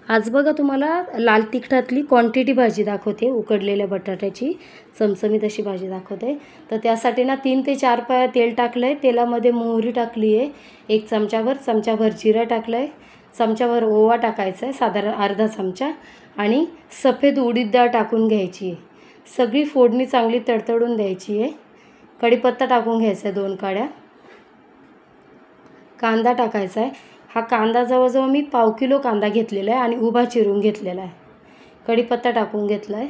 आज बघा तुम्हाला लाल तिखटातली क्वांटिटी भाजी दाखवते, उकडलेल्या बटाट्याची चमचमीत अशी भाजी दाखवते। तर त्यासाठी ना 3 ते 4 पाया तेल टाकलं आहे। तेलामध्ये मोहरी टाकली आहे, 1 चमचाभर जिरं टाकलं आहे, चमचाभर ओवा टाकायचा आहे, साधारण अर्धा चमचा, आणि सफेद उडीद डाळ टाकून घ्यायची आहे। सगळी फोडणी चांगली तडतडून द्यायची आहे। कढीपत्ता टाकून घ्यायचा आहे 2 काड्या, कांदा टाकायचा आहे। हा कांदा जवळजवळ मी पाव किलो कांदा घेतलेला आहे आणि उभा चिरून घेतलेला आहे। कढीपत्ता टाकून घेतला आहे।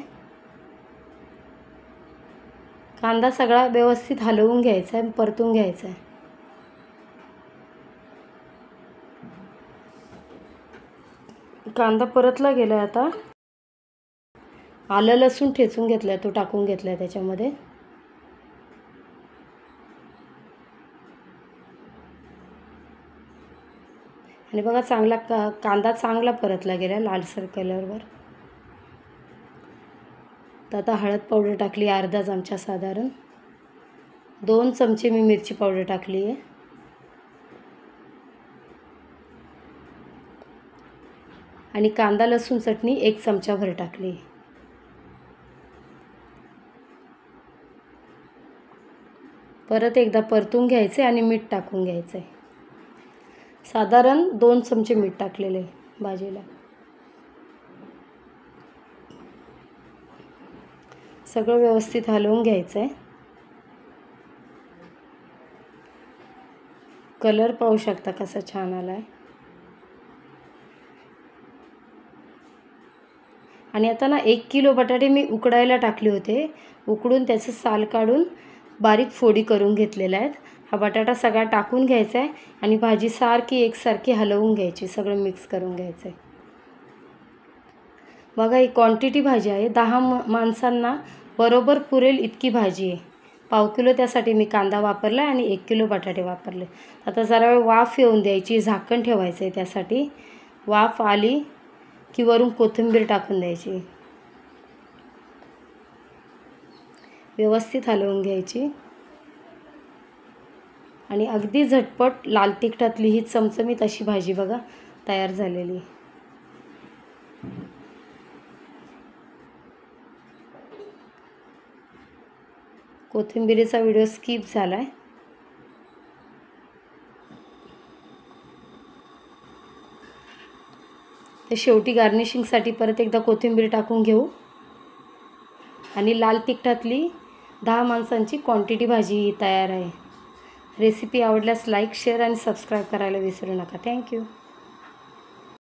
कांदा सगळा व्यवस्थित हलवून घ्यायचा आहे, परतून घ्यायचा आहे। कांदा परतला गेला आहे। आता आलं लसूण ठेचून घेतलं आहे, तो टाकून घेतला आहे त्याच्यामध्ये। आणि बघा चांगला कांदा चांगला परतला गेला लालसर कलरवर। तर आता हळद पावडर टाकली अर्धा चमचा, साधारण 2 चमचे मी मिरची पावडर टाकली आहे, आणि कांदा लसूण चटणी 1 चमचाभर टाकली। परत एकदा परतून घ्यायचे आणि मीठ टाकून घ्यायचं आहे। साधारण 2 चमचे मीठ टाकलेले भाजीला। सगळं व्यवस्थित हलवून घ्यायचं आहे। कलर पाहू शकता कसा छान आला आहे। आणि आता ना 1 किलो बटाटे मी उकडायला टाकले होते, उकडून त्याचं साल काढून बारीक फोडी करून घेतलेल्या आहेत। हा बटाटा सगळा टाकून घ्यायचा आहे आणि भाजी सारखी एकसारखी हलवून घ्यायची, सगळं मिक्स करून घ्यायचं आहे। बघा ही क्वांटिटी भाजी आहे, 10 माणसांना बरोबर पुरेल इतकी भाजी आहे। पाव किलो त्यासाठी मी कांदा वापरला आणि 1 किलो बटाटे वापरले। आता जरा वेळ वाफ येऊन द्यायची, झाकण ठेवायचं आहे त्यासाठी। वाफ आली की वरून कोथिंबीर टाकून द्यायची, व्यवस्थित हलवून घ्यायची, आणि अगदी झटपट लाल तिखटातली ही चमचमीत अशी भाजी बघा तयार झालेली। कोथिंबीरीचा व्हिडिओ स्किप झाला आहे। तर शेवटी गार्निशिंगसाठी परत एकदा कोथिंबीर टाकून घेऊ, आणि लाल तिखटातली 10 माणसांची क्वांटिटी भाजी ही तयार आहे। रेसिपी आवडल्यास लाईक, शेअर आणि सबस्क्राईब करायला विसरू नका। थँक्यू।